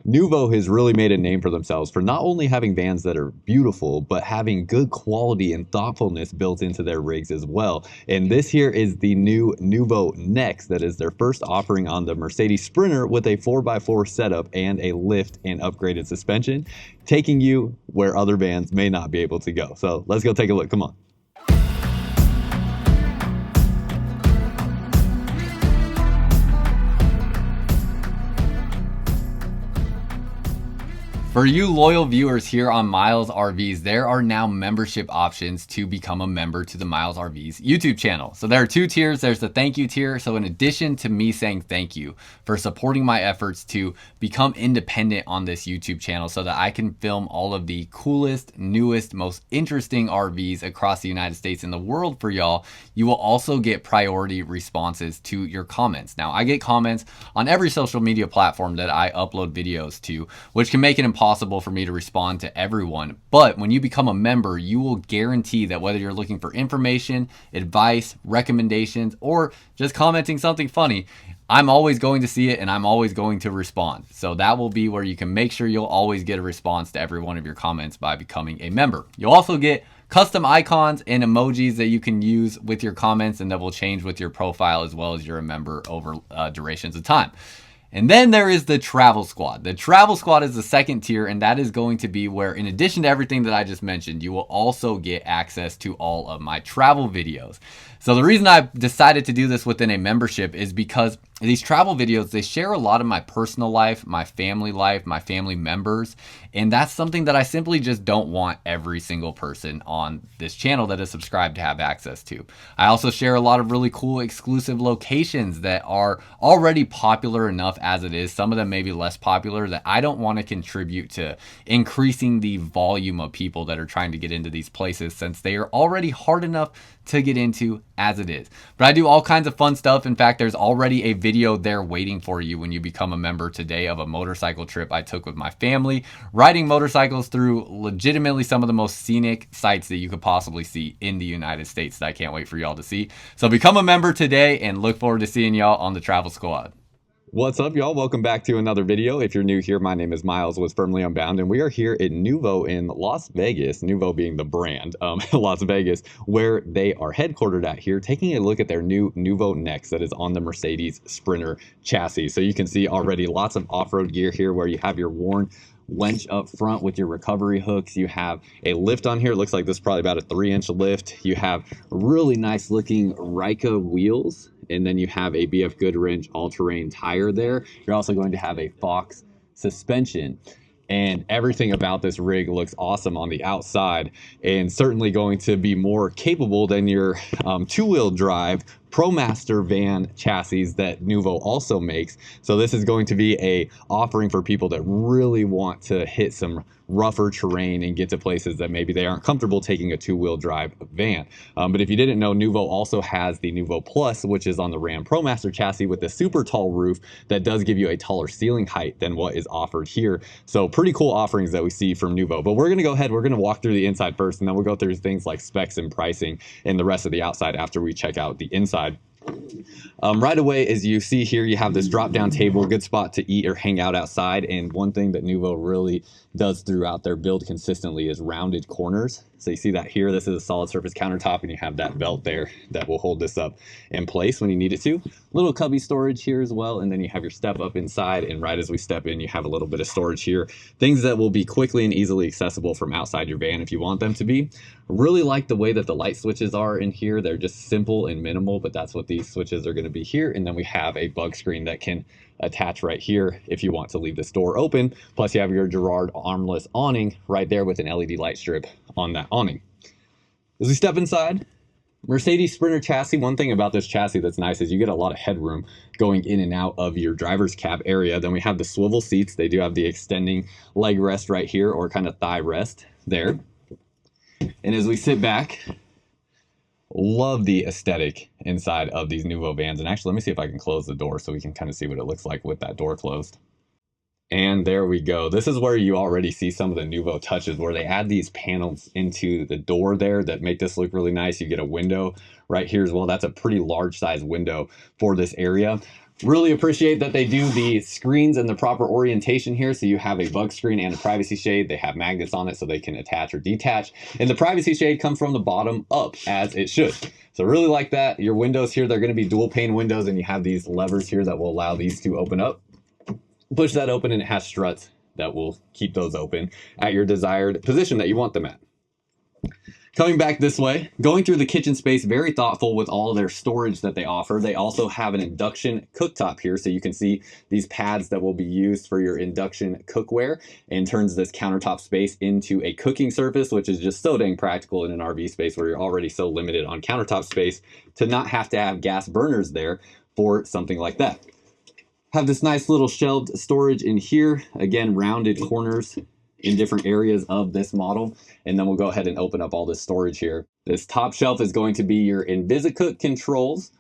Noovo has really made a name for themselves for not only having vans that are beautiful, but having good quality and thoughtfulness built into their rigs as well. And this here is the new Noovo Next. That is their first offering on the Mercedes Sprinter with a 4x4 setup and a lift and upgraded suspension, taking you where other vans may not be able to go. So let's go take a look. Come on. For you loyal viewers here on MYLES RVs, there are now membership options to become a member to the MYLES RVs YouTube channel. So there are two tiers. There's the thank you tier. So in addition to me saying thank you for supporting my efforts to become independent on this YouTube channel so that I can film all of the coolest, newest, most interesting RVs across the United States and the world for y'all, you will also get priority responses to your comments. Now, I get comments on every social media platform that I upload videos to, which can make it impossible for me to respond to everyone. But when you become a member, you will guarantee that whether you're looking for information, advice, recommendations, or just commenting something funny, I'm always going to see it and I'm always going to respond. So that will be where you can make sure you'll always get a response to every one of your comments by becoming a member. You'll also get custom icons and emojis that you can use with your comments and that will change with your profile as well as you're a member over durations of time. And then there is the Travel Squad. The Travel Squad is the second tier, and that is going to be where, in addition to everything that I just mentioned, you will also get access to all of my travel videos. So the reason I decided to do this within a membership is because these travel videos, they share a lot of my personal life, my family members, and that's something that I simply just don't want every single person on this channel that is subscribed to have access to. I also share a lot of really cool exclusive locations that are already popular enough as it is. Some of them may be less popular that I don't want to contribute to increasing the volume of people that are trying to get into these places since they are already hard enough to get into as it is. But I do all kinds of fun stuff. In fact, there's already a video there waiting for you when you become a member today of a motorcycle trip I took with my family, riding motorcycles through legitimately some of the most scenic sights that you could possibly see in the United States that I can't wait for y'all to see. So become a member today and look forward to seeing y'all on the Travel Squad. What's up, y'all? Welcome back to another video. If you're new here, my name is Miles with Firmly Unbound, and we are here at Noovo in Las Vegas, Noovo being the brand, Las Vegas, where they are headquartered at here, taking a look at their new Noovo Next that is on the Mercedes Sprinter chassis. So you can see already lots of off-road gear here where you have your worn winch up front with your recovery hooks. You have a lift on here. It looks like this is probably about a 3-inch lift. You have really nice looking Rika wheels, and then you have a BF Goodwrench all-terrain tire there. You're also going to have a Fox suspension, and everything about this rig looks awesome on the outside, and certainly going to be more capable than your two-wheel drive ProMaster van chassis that Noovo also makes. So this is going to be a offering for people that really want to hit some rougher terrain and get to places that maybe they aren't comfortable taking a two-wheel drive van. But if you didn't know, Noovo also has the Noovo Plus, which is on the Ram ProMaster chassis with a super tall roof that does give you a taller ceiling height than what is offered here. So pretty cool offerings that we see from Noovo. But we're going to go ahead, we're going to walk through the inside first, and then we'll go through things like specs and pricing and the rest of the outside after we check out the inside. Right away, as you see here, you have this drop down table, good spot to eat or hang out outside. And one thing that Noovo really does throughout their build consistently is rounded corners. So you see that here, this is a solid surface countertop, and you have that belt there that will hold this up in place when you need it to. Little cubby storage here as well, and then you have your step up inside, and right as we step in, you have a little bit of storage here. Things that will be quickly and easily accessible from outside your van if you want them to be. Really like the way that the light switches are in here. They're just simple and minimal, but that's what these switches are going to be here. And then we have a bug screen that can attach right here if you want to leave this door open. Plus you have your Girard armless awning right there with an LED light strip on that awning. As we step inside, Mercedes Sprinter chassis. One thing about this chassis that's nice is you get a lot of headroom going in and out of your driver's cab area. Then we have the swivel seats. They do have the extending leg rest right here, or kind of thigh rest there. And as we sit back, love the aesthetic inside of these Noovo vans. And actually, let me see if I can close the door so we can kind of see what it looks like with that door closed. And there we go. This is where you already see some of the Noovo touches, where they add these panels into the door there that make this look really nice. You get a window right here as well. That's a pretty large size window for this area. Really appreciate that they do the screens in the proper orientation here. So you have a bug screen and a privacy shade. They have magnets on it so they can attach or detach. And the privacy shade comes from the bottom up as it should. So really like that. Your windows here, they're going to be dual pane windows, and you have these levers here that will allow these to open up. Push that open and it has struts that will keep those open at your desired position that you want them at. Coming back this way, going through the kitchen space, very thoughtful with all their storage that they offer. They also have an induction cooktop here, so you can see these pads that will be used for your induction cookware, and turns this countertop space into a cooking surface, which is just so dang practical in an RV space where you're already so limited on countertop space, to not have to have gas burners there for something like that. Have this nice little shelved storage in here, again, rounded corners in different areas of this model. And then we'll go ahead and open up all this storage here. This top shelf is going to be your InvisiCook controls.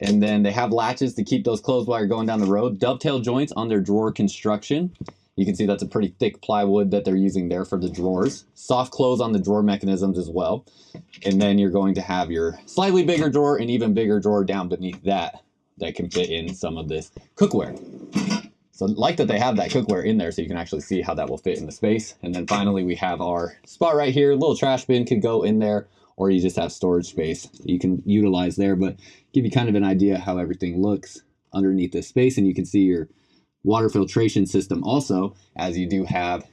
And then they have latches to keep those closed while you're going down the road. Dovetail joints on their drawer construction. You can see that's a pretty thick plywood that they're using there for the drawers. Soft close on the drawer mechanisms as well. And then you're going to have your slightly bigger drawer and even bigger drawer down beneath that can fit in some of this cookware. So like that they have that cookware in there so you can actually see how that will fit in the space. And then finally we have our spot right here. A little trash bin could go in there, or you just have storage space you can utilize there, but give you kind of an idea how everything looks underneath this space. And you can see your water filtration system also, as you do have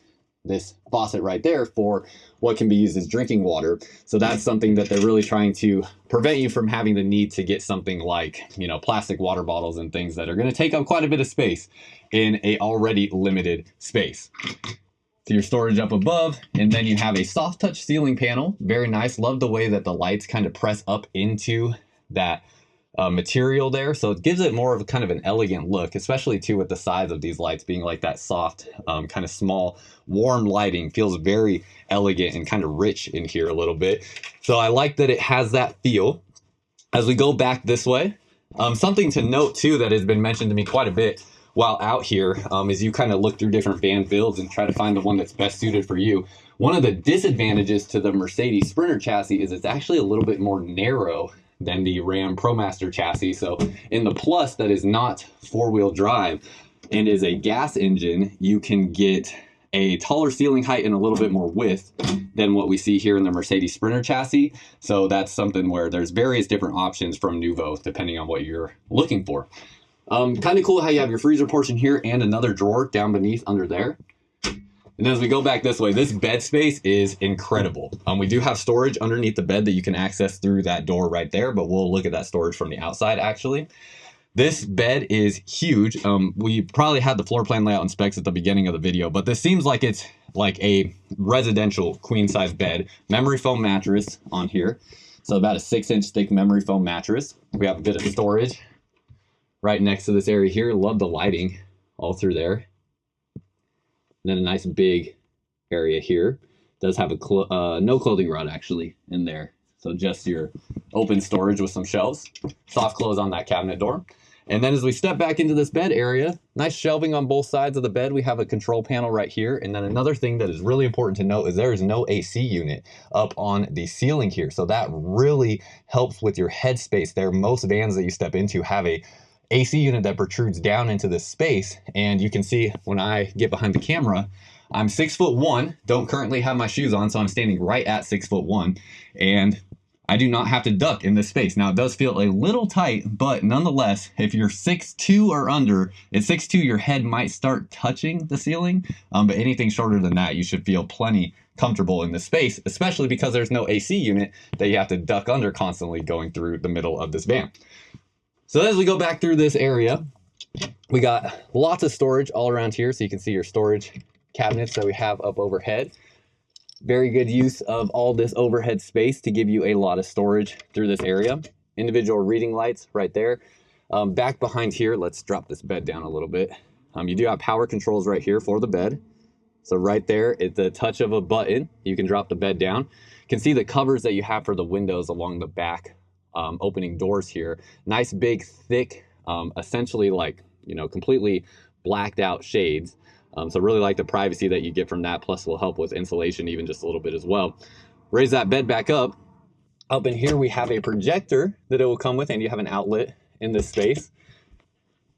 this faucet right there for what can be used as drinking water. So that's something that they're really trying to prevent you from having the need to get something like, you know, plastic water bottles and things that are going to take up quite a bit of space in a already limited space. So your storage up above, and then you have a soft touch ceiling panel. Very nice. Love the way that the lights kind of press up into that material there, so it gives it more of a kind of an elegant look, especially too with the size of these lights being like that soft kind of small warm lighting. Feels very elegant and kind of rich in here a little bit. So I like that it has that feel. As we go back this way, something to note too that has been mentioned to me quite a bit while out here is you kind of look through different van builds and try to find the one that's best suited for you. One of the disadvantages to the Mercedes Sprinter chassis is it's actually a little bit more narrow than the Ram ProMaster chassis. So in the Plus, that is not four-wheel drive and is a gas engine, you can get a taller ceiling height and a little bit more width than what we see here in the Mercedes Sprinter chassis. So that's something where there's various different options from Noovo depending on what you're looking for. Kind of cool how you have your freezer portion here and another drawer down beneath under there. And as we go back this way, this bed space is incredible. We do have storage underneath the bed that you can access through that door right there, but we'll look at that storage from the outside actually. This bed is huge. We probably had the floor plan layout and specs at the beginning of the video, but this seems like it's like a residential queen size bed. Memory foam mattress on here. So about a 6-inch thick memory foam mattress. We have a bit of storage right next to this area here. Love the lighting all through there. And then a nice big area here. Does have a no clothing rod actually in there. So just your open storage with some shelves. Soft close on that cabinet door. And then as we step back into this bed area, nice shelving on both sides of the bed. We have a control panel right here. And then another thing that is really important to note is there is no AC unit up on the ceiling here. So that really helps with your headspace there. Most vans that you step into have a AC unit that protrudes down into this space. And you can see when I get behind the camera, I'm 6'1", don't currently have my shoes on, so I'm standing right at 6'1", and I do not have to duck in this space. Now it does feel a little tight, but nonetheless, if you're 6'2" or under, at 6'2", your head might start touching the ceiling, but anything shorter than that, you should feel plenty comfortable in this space, especially because there's no AC unit that you have to duck under constantly going through the middle of this van. So as we go back through this area, we got lots of storage all around here. So you can see your storage cabinets that we have up overhead. Very good use of all this overhead space to give you a lot of storage through this area. Individual reading lights right there. Back behind here, let's drop this bed down a little bit. You do have power controls right here for the bed. So right there, at the touch of a button, you can drop the bed down. You can see the covers that you have for the windows along the back opening doors here. Nice big thick essentially like, you know, completely blacked out shades. So really like the privacy that you get from that, plus will help with insulation even just a little bit as well. Raise that bed back up. Up in here we have a projector that it will come with, and you have an outlet in this space.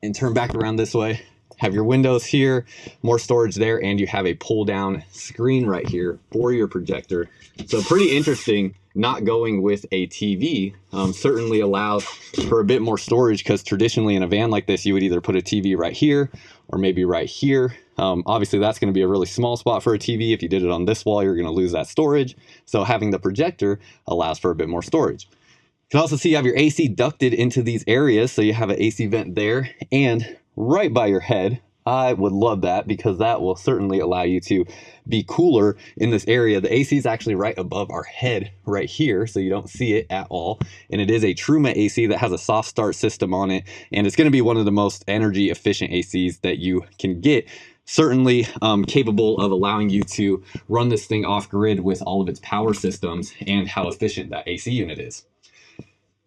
and turn back around this way. Have your windows here, more storage there, and you have a pull down screen right here for your projector. So pretty interesting. Not going with a TV certainly allows for a bit more storage, because traditionally in a van like this, you would either put a TV right here or maybe right here. Obviously that's going to be a really small spot for a TV. If you did it on this wall, you're going to lose that storage. So having the projector allows for a bit more storage. You can also see you have your AC ducted into these areas. So you have an AC vent there and right by your head. I would love that, because that will certainly allow you to be cooler in this area. The AC is actually right above our head right here, so you don't see it at all. And it is a Truma AC that has a soft start system on it. And it's going to be one of the most energy efficient ACs that you can get. Certainly capable of allowing you to run this thing off grid with all of its power systems and how efficient that AC unit is.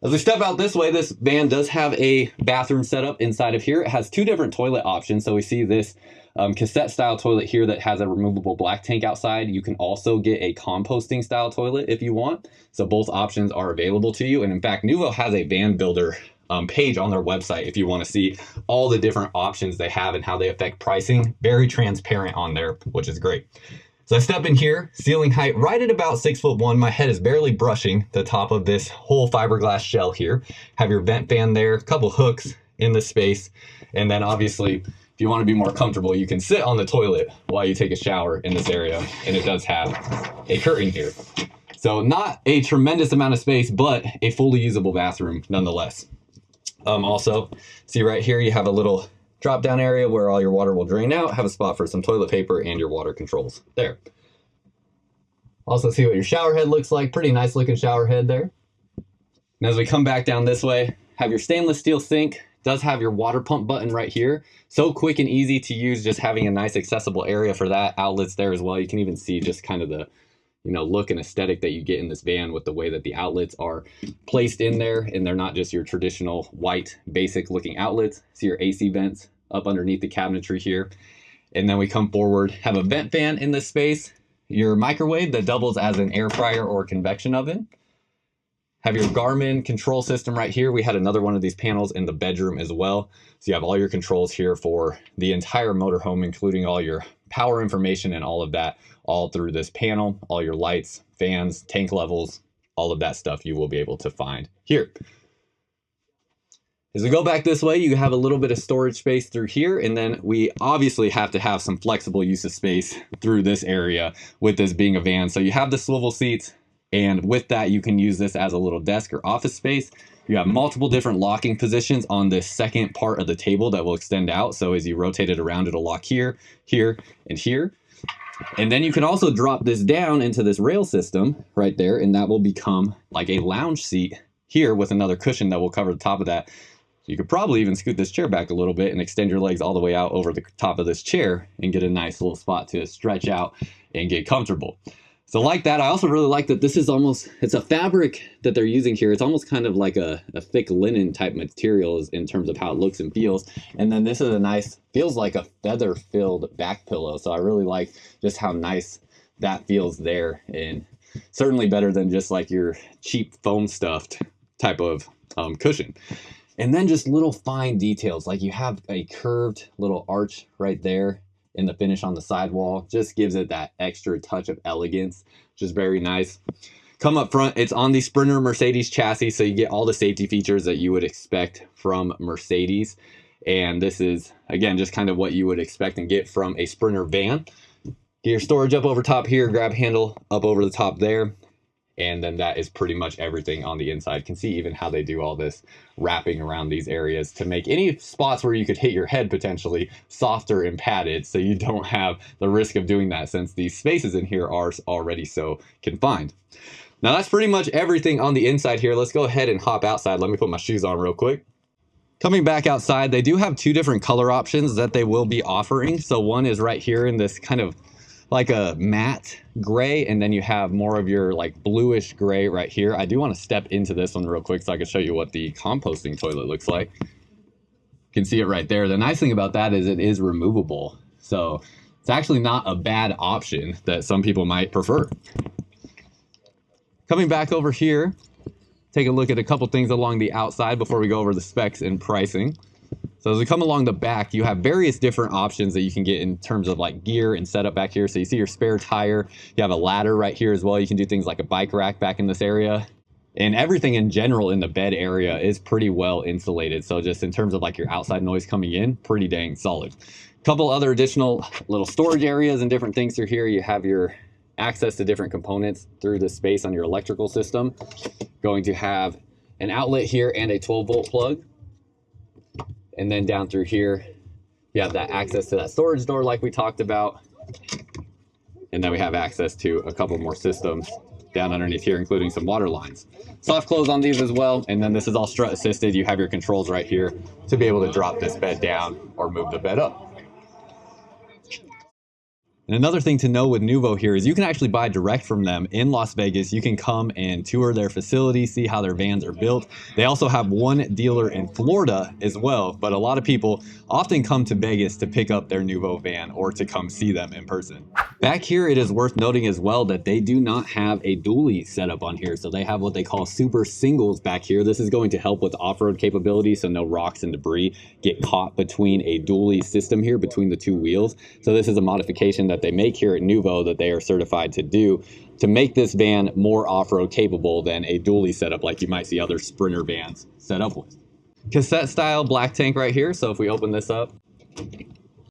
As we step out this way, this van does have a bathroom setup inside of here. It has two different toilet options. So we see this cassette style toilet here that has a removable black tank outside. You can also get a composting style toilet if you want. So both options are available to you. And in fact, Noovo has a van builder page on their website if you want to see all the different options they have and how they affect pricing. Very transparent on there, which is great. So I step in here, ceiling height right at about 6'1". My head is barely brushing the top of this whole fiberglass shell here. Have your vent fan there, a couple hooks in the space. And then obviously, if you want to be more comfortable, you can sit on the toilet while you take a shower in this area. And it does have a curtain here. So not a tremendous amount of space, but a fully usable bathroom nonetheless. Also, see right here, you have a little drop down area where all your water will drain out, have a spot for some toilet paper and your water controls there. Also see what your shower head looks like. Pretty nice looking shower head there. And as we come back down this way, have your stainless steel sink. Does have your water pump button right here. So quick and easy to use, just having a nice accessible area for that. Outlets there as well. You can even see just kind of the look and aesthetic that you get in this van with the way that the outlets are placed in there, and they're not just your traditional white basic looking outlets. See your AC vents up underneath the cabinetry here. And then we come forward, have a vent fan in this space, your microwave that doubles as an air fryer or convection oven. Have your Garmin control system right here. We had another one of these panels in the bedroom as well. So you have all your controls here for the entire motorhome, including all your power information and all of that, all through this panel. All your lights, fans, tank levels, all of that stuff you will be able to find here. As we go back this way, you have a little bit of storage space through here, and then we obviously have to have some flexible use of space through this area with this being a van. So you have the swivel seats, and with that, you can use this as a little desk or office space. You have multiple different locking positions on this second part of the table that will extend out. So as you rotate it around, it'll lock here, here, and here. And then you can also drop this down into this rail system right there, and that will become like a lounge seat here with another cushion that will cover the top of that. You could probably even scoot this chair back a little bit and extend your legs all the way out over the top of this chair and get a nice little spot to stretch out and get comfortable. So like that, I also really like that this is almost, it's a fabric that they're using here. It's almost kind of like a thick linen type material in terms of how it looks and feels. And then this is a nice, feels like a feather filled back pillow. So I really like just how nice that feels there, and certainly better than just like your cheap foam stuffed type of cushion. And then just little fine details, like you have a curved little arch right there in the finish on the sidewall. Just gives it that extra touch of elegance, which is very nice. Come up front, it's on the Sprinter Mercedes chassis, so you get all the safety features that you would expect from Mercedes. And this is, again, just kind of what you would expect and get from a Sprinter van. Get your storage up over top here, grab handle up over the top there. And then that is pretty much everything on the inside. You can see even how they do all this wrapping around these areas to make any spots where you could hit your head potentially softer and padded, so you don't have the risk of doing that, since these spaces in here are already so confined. Now that's pretty much everything on the inside here. Let's go ahead and hop outside. Let me put my shoes on real quick. Coming back outside, they do have two different color options that they will be offering. So one is right here in this kind of like a matte gray, and then you have more of your like bluish gray right here. I do want to step into this one real quick so I can show you what the composting toilet looks like. You can see it right there. The nice thing about that is it is removable. So it's actually not a bad option that some people might prefer. Coming back over here, take a look at a couple things along the outside before we go over the specs and pricing. So as we come along the back, you have various different options that you can get in terms of like gear and setup back here. So you see your spare tire, you have a ladder right here as well. You can do things like a bike rack back in this area. And everything in general in the bed area is pretty well insulated. So just in terms of like your outside noise coming in, pretty dang solid. Couple other additional little storage areas and different things through here. You have your access to different components through the space on your electrical system. Going to have an outlet here and a 12-volt plug. And then down through here, you have that access to that storage door like we talked about. And then we have access to a couple more systems down underneath here, including some water lines. Soft close on these as well. And then this is all strut assisted. You have your controls right here to be able to drop this bed down or move the bed up. And another thing to know with Noovo here is you can actually buy direct from them in Las Vegas. You can come and tour their facility, see how their vans are built. They also have one dealer in Florida as well, but a lot of people often come to Vegas to pick up their Noovo van or to come see them in person. Back here, it is worth noting as well that they do not have a dually setup on here. So they have what they call super singles back here. This is going to help with off-road capability, so no rocks and debris get caught between a dually system here, between the two wheels. So this is a modification that they make here at Noovo that they are certified to do to make this van more off-road capable than a dually setup like you might see other Sprinter vans set up with. Cassette style black tank right here. So if we open this up,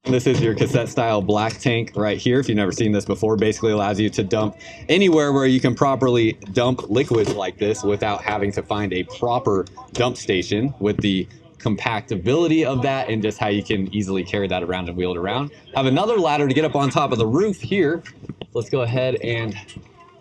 this is your cassette style black tank right here. If you've never seen this before, basically allows you to dump anywhere where you can properly dump liquids like this without having to find a proper dump station, with the compactability of that and just how you can easily carry that around and wheel it around. Have another ladder to get up on top of the roof here. Let's go ahead and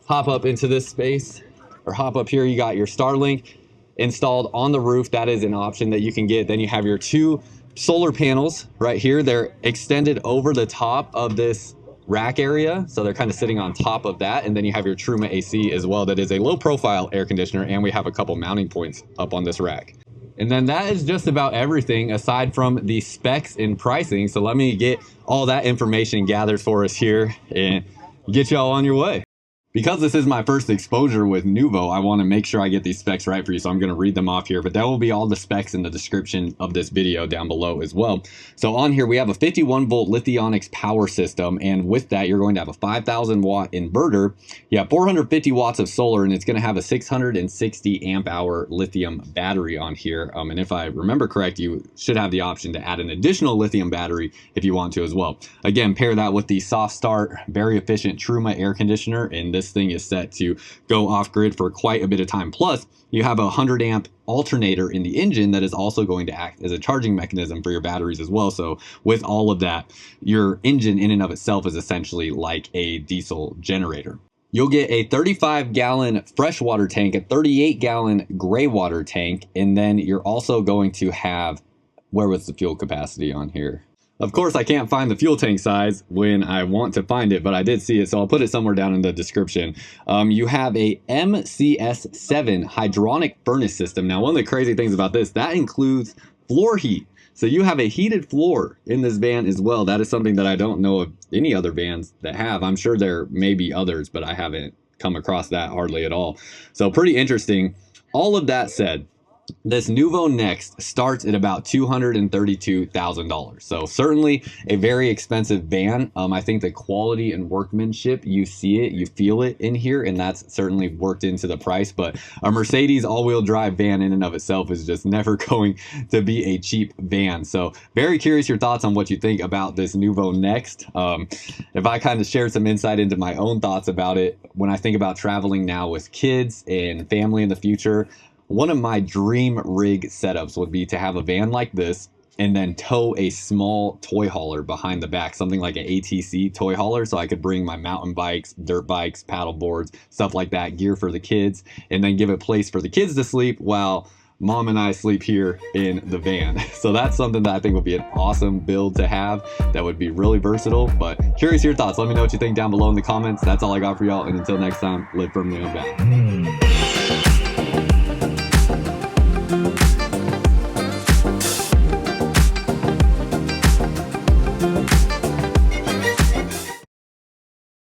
hop up into this space, or hop up here. You got your Starlink installed on the roof. That is an option that you can get. Then you have your two solar panels right here. They're extended over the top of this rack area, so they're kind of sitting on top of that. And then you have your Truma AC as well. That is a low profile air conditioner, and we have a couple mounting points up on this rack. And then that is just about everything aside from the specs and pricing. So let me get all that information gathered for us here and get y'all on your way. Because this is my first exposure with Noovo, I want to make sure I get these specs right for you, so I'm going to read them off here, but that will be all the specs in the description of this video down below as well. So on here, we have a 51 volt Lithionics power system, and with that, you're going to have a 5,000 watt inverter. You have 450 watts of solar, and it's going to have a 660 amp hour lithium battery on here. And if I remember correct, you should have the option to add an additional lithium battery if you want to as well. Again, pair that with the soft start, very efficient Truma air conditioner, and this thing is set to go off grid for quite a bit of time. Plus, you have a 100 amp alternator in the engine that is also going to act as a charging mechanism for your batteries as well. So with all of that, your engine in and of itself is essentially like a diesel generator. You'll get a 35 gallon freshwater tank, a 38 gallon gray water tank, and then you're also going to have, where was the fuel capacity on here? Of course, I can't find the fuel tank size when I want to find it, but I did see it, so I'll put it somewhere down in the description. You have a MCS7 hydronic furnace system. Now, one of the crazy things about this, that includes floor heat. So you have a heated floor in this van as well. That is something that I don't know of any other vans that have. I'm sure there may be others, but I haven't come across that hardly at all. So pretty interesting. All of that said, this Noovo Next starts at about $232,000. So certainly a very expensive van. I think the quality and workmanship, you see it, you feel it in here, and that's certainly worked into the price. But a Mercedes all-wheel drive van in and of itself is just never going to be a cheap van. So very curious your thoughts on what you think about this Noovo Next. If I kind of share some insight into my own thoughts about it, when I think about traveling now with kids and family in the future, one of my dream rig setups would be to have a van like this and then tow a small toy hauler behind the back, something like an ATC toy hauler, so I could bring my mountain bikes, dirt bikes, paddle boards, stuff like that, gear for the kids, and then give a place for the kids to sleep while mom and I sleep here in the van. So that's something that I think would be an awesome build to have that would be really versatile. But curious your thoughts. Let me know what you think down below in the comments. That's all I got for y'all, and until next time, live firmly on bound.